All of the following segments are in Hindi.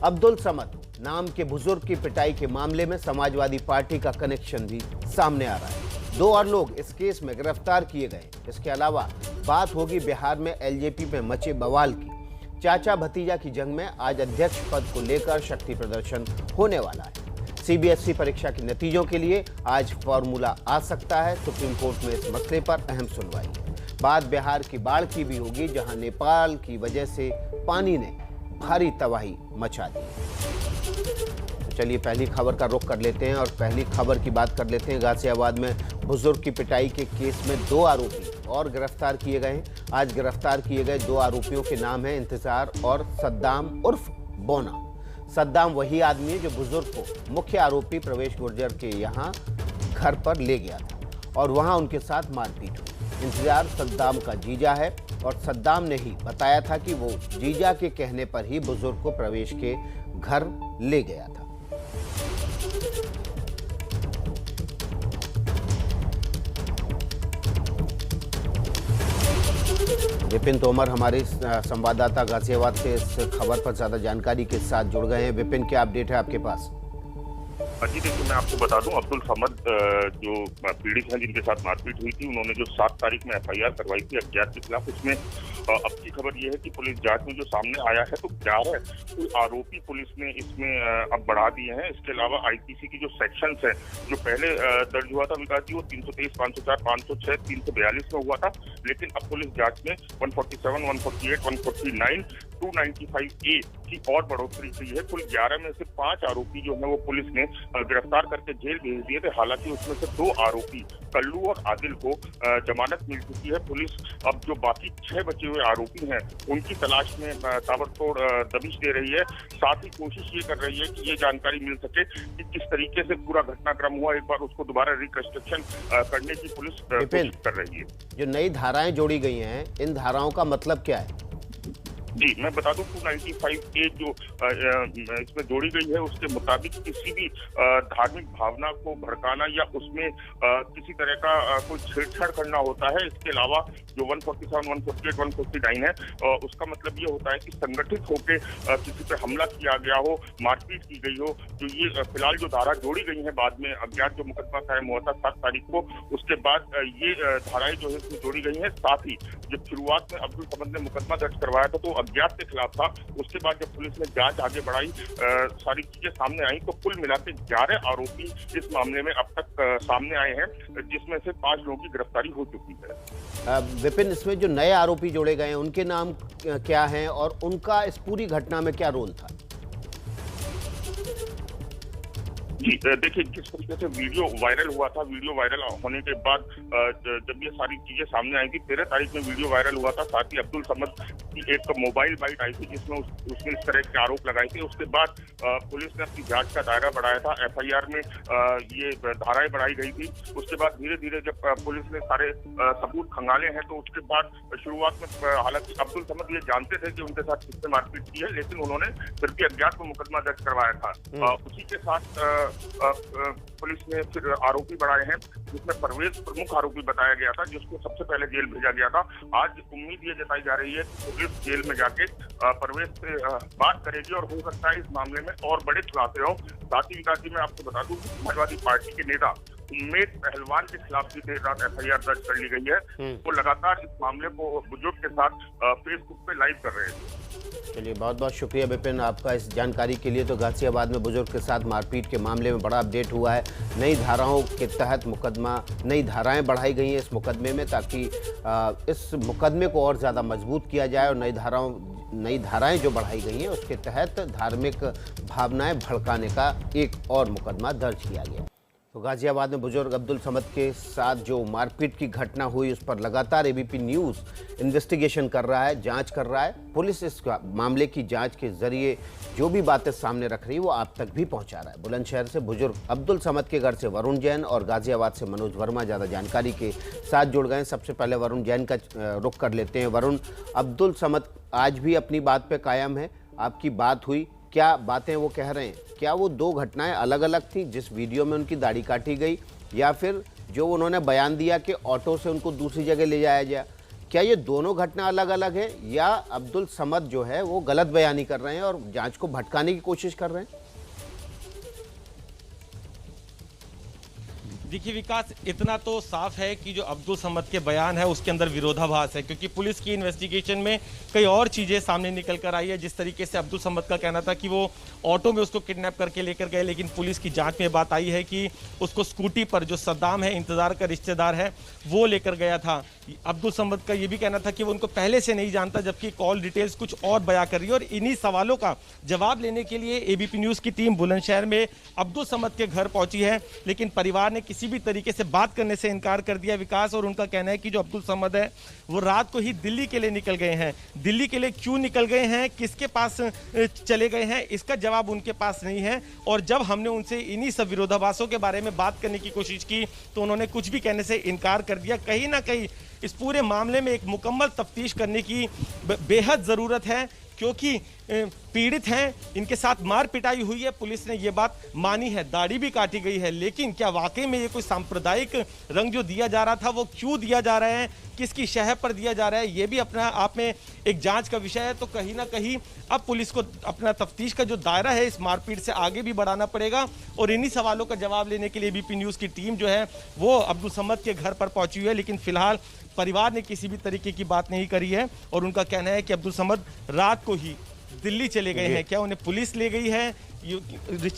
अब्दुल समद नाम के बुजुर्ग की पिटाई के मामले में समाजवादी पार्टी का कनेक्शन भी सामने आ रहा है। 2 और लोग इस केस में गिरफ्तार किए गए। इसके अलावा बात होगी बिहार में एलजेपी में मचे बवाल की। चाचा भतीजा की जंग में आज अध्यक्ष पद को लेकर शक्ति प्रदर्शन होने वाला है। सीबीएसई परीक्षा के नतीजों के लिए आज फॉर्मूला आ सकता है। सुप्रीम कोर्ट में इस मसले पर अहम सुनवाई है। बात बिहार की बाढ़ की भी होगी, जहां नेपाल की वजह से पानी ने भारी तबाही मचा दी। तो चलिए पहली खबर का रुख कर लेते हैं और पहली खबर की बात कर लेते हैं। गाजियाबाद में बुजुर्ग की पिटाई के केस में 2 आरोपी और गिरफ्तार किए गए हैं। आज गिरफ्तार किए गए 2 आरोपियों के नाम हैं इंतजार और सद्दाम उर्फ बोना। सद्दाम वही आदमी है जो बुजुर्ग को मुख्य आरोपी प्रवेश गुर्जर के यहाँ घर पर ले गया था और वहाँ उनके साथ मारपीट हुई। इंतजार सद्दाम का जीजा है और सद्दाम ने ही बताया था कि वो जीजा के कहने पर ही बुजुर्ग को प्रवेश के घर ले गया था। विपिन तोमर हमारे संवाददाता गाजियाबाद से इस खबर पर ज्यादा जानकारी के साथ जुड़ गए हैं। विपिन, क्या अपडेट है आपके पास? जी देखिए, मैं आपको बता दूं, अब्दुल समद जो पीड़ित हैं जिनके साथ मारपीट हुई थी, उन्होंने जो 7 तारीख में एफआईआर करवाई थी अज्ञात के खिलाफ, उसमें अब की खबर यह है कि पुलिस जांच में जो सामने आया है तो 11 आरोपी पुलिस ने इसमें अब बढ़ा दिए हैं। इसके अलावा आईपीसी की जो सेक्शंस है, जो पहले दर्ज हुआ था विकास जी, वो 323, 504, 506, 342 में हुआ था, लेकिन अब पुलिस जांच में 147, 148, 149, 295A की और बढ़ोतरी की है। कुल 11 में से 5 आरोपी जो है वो पुलिस ने गिरफ्तार करके जेल भेज दिए थे। हालांकि उसमें से 2 आरोपी कल्लू और आदिल को जमानत मिल चुकी है। पुलिस अब जो बाकी 6 बचे हुए आरोपी हैं उनकी तलाश में ताबड़तोड़ दबिश दे रही है। साथ ही कोशिश ये कर रही है कि ये जानकारी मिल सके कि किस तरीके से पूरा घटनाक्रम हुआ, एक बार उसको दोबारा रिकंस्ट्रक्शन करने की पुलिस कोशिश कर रही है। जो नई धाराएं जोड़ी गई हैं, इन धाराओं का मतलब क्या है? जी मैं बता दूं, 295A जो इसमें जोड़ी गई है उसके मुताबिक किसी भी धार्मिक भावना को भड़काना या उसमें किसी तरह का कोई छेड़छाड़ करना होता है। इसके अलावा जो 147, 148, 149 है उसका मतलब ये होता है कि संगठित होकर किसी पे हमला किया गया हो, मारपीट की गई हो। जो ये फिलहाल जो धारा जोड़ी गई है, बाद में अज्ञात जो मुकदमा कायम हुआ था 7 तारीख को, उसके बाद ये धाराएं जो है इसमें जोड़ी गई है। साथ ही जब शुरुआत में अब्दुल समद ने मुकदमा दर्ज करवाया था तो अज्ञात के खिलाफ था। उसके बाद जब पुलिस ने जांच आगे बढ़ाई, सारी चीजें सामने आई, तो कुल मिलाकर 11 आरोपी इस मामले में अब तक सामने आए हैं, जिसमें से 5 लोगों की गिरफ्तारी हो चुकी है। विपिन, इसमें जो नए आरोपी जोड़े गए हैं उनके नाम क्या हैं और उनका इस पूरी घटना में क्या रोल था? जी देखिए, जिस तरीके से वीडियो वायरल हुआ था, वीडियो वायरल होने के बाद जब ये सारी चीजें सामने आई थी, 13 तारीख में वीडियो वायरल हुआ था। साथ ही अब्दुल समद की एक मोबाइल बाइट आई थी जिसमें उसने इस तरह के आरोप लगाए थे। उसके बाद पुलिस ने अपनी जांच का दायरा बढ़ाया था। एफआईआर में ये धाराएं बढ़ाई गई थी। उसके बाद धीरे धीरे जब पुलिस ने सारे सबूत खंगाले हैं तो उसके बाद शुरुआत में हालांकि अब्दुल समद ये जानते थे कि उनके साथ किसने मारपीट की है, लेकिन उन्होंने फिर भी अज्ञात को मुकदमा दर्ज करवाया था। उसी के साथ पुलिस ने फिर आरोपी बढ़ाए हैं, जिसमें परवेज प्रमुख आरोपी बताया गया था, जिसको सबसे पहले जेल भेजा गया था। आज उम्मीद ये जताई जा रही है कि पुलिस जेल में जाके परवेज से बात करेगी और हो सकता है इस मामले में और बड़े खुलासे हों। साथ ही विकास जी, मैं आपको बता दूं कि समाजवादी पार्टी के नेता उम्मेद पहलवान के खिलाफ भी देर रात एफआईआर दर्ज कर ली गई है। वो लगातार इस मामले को बुजुर्ग के साथ फेसबुक पे लाइव कर रहे थे। चलिए, बहुत बहुत शुक्रिया विपिन आपका इस जानकारी के लिए। तो गाजियाबाद में बुजुर्ग के साथ मारपीट के मामले में बड़ा अपडेट हुआ है। नई धाराओं के तहत मुकदमा, नई धाराएं बढ़ाई गई हैं इस मुकदमे में, ताकि इस मुकदमे को और ज़्यादा मजबूत किया जाए। और नई धाराएं जो बढ़ाई गई हैं उसके तहत धार्मिक भावनाएं भड़काने का एक और मुकदमा दर्ज किया गया। तो गाजियाबाद में बुजुर्ग अब्दुल समद के साथ जो मारपीट की घटना हुई उस पर लगातार एबीपी न्यूज़ इन्वेस्टिगेशन कर रहा है, जांच कर रहा है। पुलिस इस मामले की जांच के जरिए जो भी बातें सामने रख रही है वो आप तक भी पहुंचा रहा है। बुलंदशहर से बुजुर्ग अब्दुल समद के घर से वरुण जैन और गाजियाबाद से मनोज वर्मा ज़्यादा जानकारी के साथ जुड़ गए। सबसे पहले वरुण जैन का रुख कर लेते हैं। वरुण, अब्दुल समद आज भी अपनी बात पर कायम है, आपकी बात हुई, क्या बातें वो कह रहे हैं? क्या वो 2 घटनाएं अलग अलग थी, जिस वीडियो में उनकी दाढ़ी काटी गई, या फिर जो उन्होंने बयान दिया कि ऑटो से उनको दूसरी जगह ले जाया गया, क्या ये दोनों घटना अलग अलग है या अब्दुल समद जो है वो गलत बयानी कर रहे हैं और जांच को भटकाने की कोशिश कर रहे हैं? देखिए विकास, इतना तो साफ है कि जो अब्दुल समद के बयान है उसके अंदर विरोधाभास है, क्योंकि पुलिस की इन्वेस्टिगेशन में कई और चीज़ें सामने निकल कर आई है। जिस तरीके से अब्दुल समद का कहना था कि वो ऑटो में उसको किडनैप करके लेकर गए, लेकिन पुलिस की जांच में बात आई है कि उसको स्कूटी पर जो सद्दाम है, इंतजार का रिश्तेदार है, वो लेकर गया था। अब्दुल समद का ये भी कहना था कि वो उनको पहले से नहीं जानता, जबकि कॉल डिटेल्स कुछ और बयां कर रही है। और इन्हीं सवालों का जवाब लेने के लिए एबीपी न्यूज़ की टीम बुलंदशहर में अब्दुल समद के घर पहुंची है, लेकिन परिवार ने किसी भी तरीके से बात करने से इनकार कर दिया विकास। और उनका कहना है कि जो अब्दुल समद है वो रात को ही दिल्ली के लिए निकल गए हैं। दिल्ली के लिए क्यों निकल गए हैं, किसके पास चले गए हैं, इसका जवाब उनके पास नहीं है। और जब हमने उनसे इन्हीं सब विरोधाभासों के बारे में बात करने की कोशिश की तो उन्होंने कुछ भी कहने से इनकार कर दिया। कहीं ना कहीं इस पूरे मामले में एक मुकम्मल तफ्तीश करने की बेहद ज़रूरत है, क्योंकि पीड़ित हैं, इनके साथ मार पिटाई हुई है, पुलिस ने ये बात मानी है, दाढ़ी भी काटी गई है। लेकिन क्या वाकई में ये कोई सांप्रदायिक रंग जो दिया जा रहा था वो क्यों दिया जा रहा है, किसकी शह पर दिया जा रहा है, ये भी अपना आप में एक जांच का विषय है। तो कहीं ना कहीं अब पुलिस को अपना तफ्तीश का जो दायरा है इस मारपीट से आगे भी बढ़ाना पड़ेगा। और इन्हीं सवालों का जवाब लेने के लिए एबीपी न्यूज़ की टीम जो है वो अब्दुल समद के घर पर पहुंची हुई है, लेकिन फिलहाल परिवार ने किसी भी तरीके की बात नहीं करी है। और उनका कहना है कि अब्दुल समद रात को ही दिल्ली चले गए हैं। क्या उन्हें पुलिस ले गई है,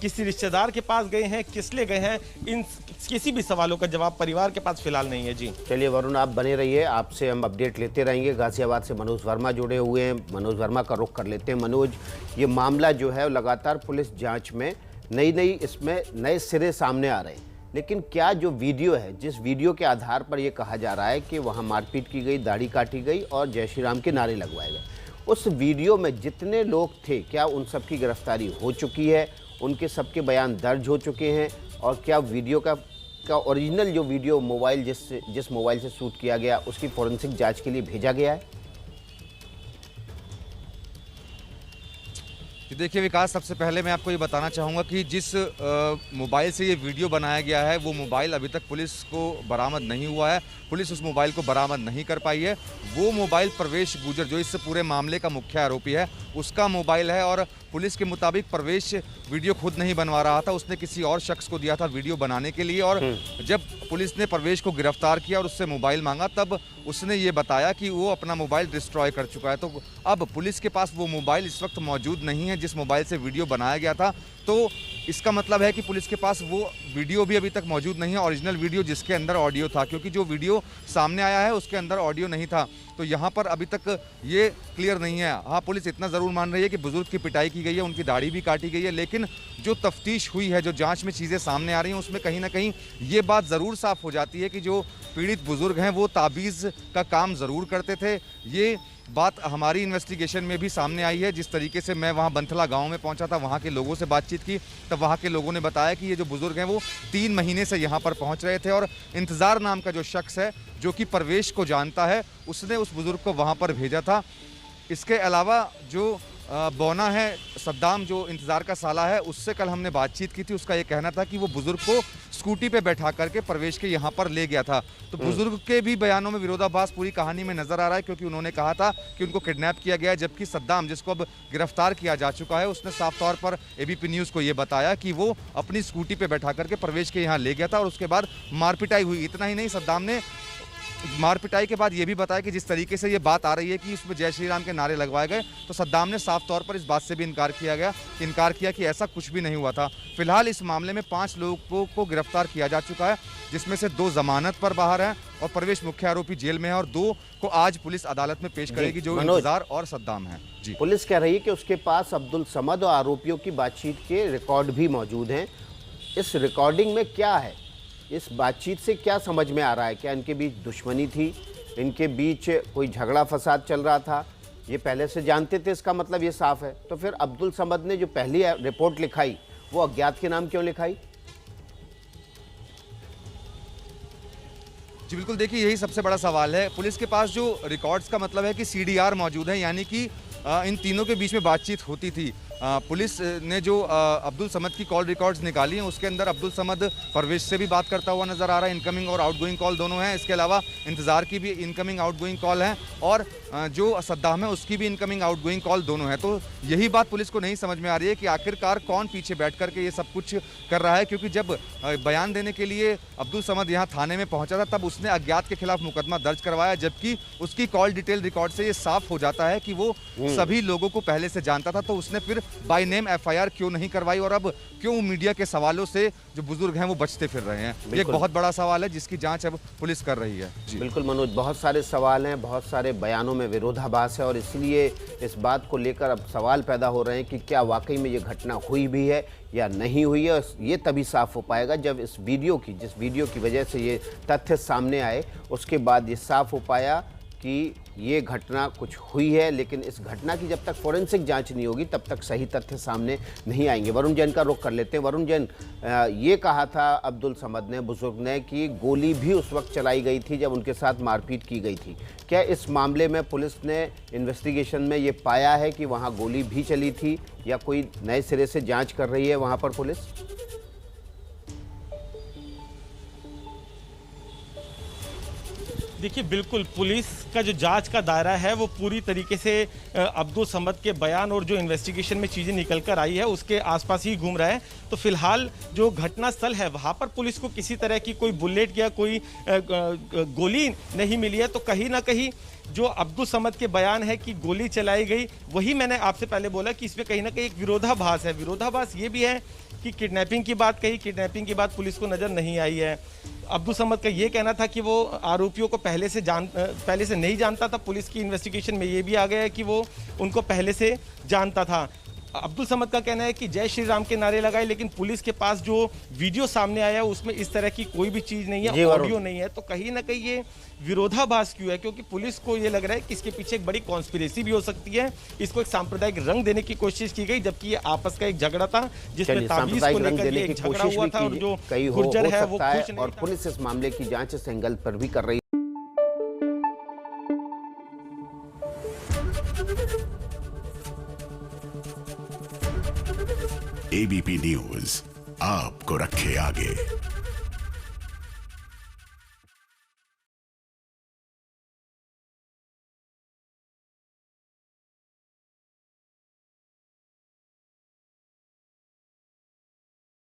किसी रिश्तेदार के पास गए हैं, किस ले गए हैं, इन किसी भी सवालों का जवाब परिवार के पास फिलहाल नहीं है। जी चलिए वरुण, आप बने रहिए, आपसे हम अपडेट लेते रहेंगे। गाजियाबाद से मनोज वर्मा जुड़े हुए हैं, मनोज वर्मा का रुख कर लेते हैं। मनोज, ये मामला जो है लगातार पुलिस जांच में नई इसमें नए सिरे सामने आ रहे हैं, लेकिन क्या जो वीडियो है, जिस वीडियो के आधार पर यह कहा जा रहा है कि वहाँ मारपीट की गई, दाढ़ी काटी गई और जय श्री राम के नारे लगवाए गए, उस वीडियो में जितने लोग थे क्या उन सब की गिरफ्तारी हो चुकी है, उनके सबके बयान दर्ज हो चुके हैं? और क्या वीडियो का ओरिजिनल जो वीडियो मोबाइल जिस मोबाइल से शूट किया गया उसकी फॉरेंसिक जांच के लिए भेजा गया है? देखिए विकास, सबसे पहले मैं आपको ये बताना चाहूँगा कि जिस मोबाइल से ये वीडियो बनाया गया है वो मोबाइल अभी तक पुलिस को बरामद नहीं हुआ है। पुलिस उस मोबाइल को बरामद नहीं कर पाई है। वो मोबाइल प्रवेश गुजर, जो इस पूरे मामले का मुख्य आरोपी है, उसका मोबाइल है। और पुलिस के मुताबिक प्रवेश वीडियो खुद नहीं बनवा रहा था, उसने किसी और शख्स को दिया था वीडियो बनाने के लिए। और जब पुलिस ने प्रवेश को गिरफ्तार किया और उससे मोबाइल मांगा, तब उसने ये बताया कि वो अपना मोबाइल डिस्ट्रॉय कर चुका है। तो अब पुलिस के पास वो मोबाइल इस वक्त मौजूद नहीं है जिस मोबाइल से वीडियो बनाया गया था। तो इसका मतलब है कि पुलिस के पास वो वीडियो भी अभी तक मौजूद नहीं है, ओरिजिनल वीडियो जिसके अंदर ऑडियो था, क्योंकि जो वीडियो सामने आया है उसके अंदर ऑडियो नहीं था। तो यहाँ पर अभी तक ये क्लियर नहीं है। हाँ, पुलिस इतना ज़रूर मान रही है कि बुजुर्ग की पिटाई की गई है, उनकी दाढ़ी भी काटी गई है, लेकिन जो तफ्तीश हुई है, जो जांच में चीज़ें सामने आ रही हैं, उसमें कहीं ना कहीं ये बात ज़रूर साफ हो जाती है कि जो पीड़ित बुजुर्ग हैं वो ताबीज़ का काम ज़रूर करते थे। ये बात हमारी इन्वेस्टिगेशन में भी सामने आई है। जिस तरीके से मैं वहाँ बंथला गांव में पहुँचा था, वहाँ के लोगों से बातचीत की, तब वहाँ के लोगों ने बताया कि ये जो बुजुर्ग हैं वो 3 महीने से यहाँ पर पहुँच रहे थे और इंतज़ार नाम का जो शख्स है जो कि प्रवेश को जानता है, उसने उस बुजुर्ग को वहाँ पर भेजा था। इसके अलावा जो बोना है, सद्दाम जो इंतज़ार का साला है, उससे कल हमने बातचीत की थी। उसका ये कहना था कि वो बुजुर्ग को स्कूटी पे बैठा करके प्रवेश के यहाँ पर ले गया था। तो बुजुर्ग के भी बयानों में विरोधाभास पूरी कहानी में नजर आ रहा है, क्योंकि उन्होंने कहा था कि उनको किडनैप किया गया है, जबकि सद्दाम, जिसको अब गिरफ्तार किया जा चुका है, उसने साफ तौर पर एबीपी न्यूज़ को ये बताया कि वो अपनी स्कूटी पे बैठा करके प्रवेश के यहाँ ले गया था और उसके बाद मारपिटाई हुई। इतना ही नहीं, सद्दाम ने मारपिटाई के बाद ये भी बताया कि जिस तरीके से ये बात आ रही है कि उसमें जय श्री राम के नारे लगवाए गए, तो सद्दाम ने साफ तौर पर इस बात से भी इनकार किया कि ऐसा कुछ भी नहीं हुआ था। फिलहाल इस मामले में 5 लोगों को गिरफ्तार किया जा चुका है, जिसमें से 2 जमानत पर बाहर हैं और प्रवेश मुख्य आरोपी जेल में है, और 2 को आज पुलिस अदालत में पेश करेगी, जो इंतजार और सद्दाम है। जी, पुलिस कह रही है कि उसके पास अब्दुल समद और आरोपियों की बातचीत के रिकॉर्ड भी मौजूद हैं। इस रिकॉर्डिंग में क्या है, इस बातचीत से क्या समझ में आ रहा है? क्या इनके बीच दुश्मनी थी, इनके बीच कोई झगड़ा फसाद चल रहा था, ये पहले से जानते थे? इसका मतलब ये साफ है। तो फिर अब्दुल समद ने जो पहली रिपोर्ट लिखाई वो अज्ञात के नाम क्यों लिखाई? जी बिल्कुल, देखिए यही सबसे बड़ा सवाल है। पुलिस के पास जो रिकॉर्ड्स का मतलब है कि CDR मौजूद है, यानी कि इन तीनों के बीच में बातचीत होती थी। पुलिस ने जो अब्दुल समद की कॉल रिकॉर्ड्स निकाली हैं उसके अंदर अब्दुल समद परवेश से भी बात करता हुआ नजर आ रहा है। इनकमिंग और आउटगोइंग कॉल दोनों हैं। इसके अलावा इंतज़ार की भी इनकमिंग आउटगोइंग कॉल है और जो सद्दाम है उसकी भी इनकमिंग आउटगोइंग कॉल दोनों है। तो यही बात पुलिस को नहीं समझ में आ रही है कि आखिरकार कौन पीछे बैठ करके ये सब कुछ कर रहा है, क्योंकि जब बयान देने के लिए अब्दुल समद यहाँ थाने में पहुंचा था तब उसने अज्ञात के खिलाफ मुकदमा दर्ज करवाया, जबकि उसकी कॉल डिटेल रिकॉर्ड से ये साफ हो जाता है कि वो सभी लोगों को पहले से जानता था। तो उसने फिर बाय नेम एफआईआर क्यों नहीं करवाई और अब क्यों मीडिया के सवालों से जो बुजुर्ग हैं वो बचते फिर रहे हैं? ये एक बहुत बड़ा सवाल है जिसकी जांच अब पुलिस कर रही है। जी बिल्कुल मनोज, बहुत सारे सवाल हैं, बहुत सारे बयानों में विरोधाभास है और इसलिए इस बात को लेकर अब सवाल पैदा हो रहे हैं कि क्या वाकई में ये घटना हुई भी है या नहीं हुई है। ये तभी साफ हो पाएगा जब जिस वीडियो की वजह से ये तथ्य सामने आए उसके बाद ये साफ हो पाया कि ये घटना कुछ हुई है। लेकिन इस घटना की जब तक फोरेंसिक जांच नहीं होगी तब तक सही तथ्य सामने नहीं आएंगे। वरुण जैन का रुख कर लेते हैं। वरुण जैन, ये कहा था अब्दुल समद ने, बुजुर्ग ने, कि गोली भी उस वक्त चलाई गई थी जब उनके साथ मारपीट की गई थी। क्या इस मामले में पुलिस ने इन्वेस्टिगेशन में ये पाया है कि वहाँ गोली भी चली थी या कोई नए सिरे से जाँच कर रही है वहाँ पर पुलिस? देखिए, बिल्कुल पुलिस का जो जांच का दायरा है वो पूरी तरीके से अब्दुल समद के बयान और जो इन्वेस्टिगेशन में चीज़ें निकल कर आई है उसके आसपास ही घूम रहा है। तो फिलहाल जो घटना स्थल है वहाँ पर पुलिस को किसी तरह की कोई बुलेट या कोई गोली नहीं मिली है। तो कहीं ना कहीं जो अब्दुल समद के बयान है कि गोली चलाई गई, वही मैंने आपसे पहले बोला कि इसमें कहीं ना कहीं एक विरोधाभास है। विरोधाभास ये भी है कि किडनैपिंग की बात कही, किडनैपिंग की बात पुलिस को नज़र नहीं आई है। अब्दुल समद का ये कहना था कि वो आरोपियों को पहले से नहीं जानता था। पुलिस की इन्वेस्टिगेशन में ये भी आ गया है कि वो उनको पहले से जानता था। अब्दुल समद का कहना है कि जय श्री राम के नारे लगाए, लेकिन पुलिस के पास जो वीडियो सामने आया उसमें इस तरह की कोई भी चीज़ नहीं है, ऑडियो नहीं है। तो कहीं ना कहीं ये विरोधाभास क्यों है? क्योंकि पुलिस को ये लग रहा है कि इसके पीछे एक बड़ी कॉन्स्पिरेसी भी हो सकती है। इसको एक सांप्रदायिक रंग देने की कोशिश की गई, जबकि ये आपस का एक झगड़ा था जिसमें ताबीज को लेकर एक झगड़ा हुआ था और जो गुर्जर है वो खुश नहीं और पुलिस इस मामले की जांच इस एंगल पर भी कर रही है। एबीपी न्यूज आपको रखे आगे।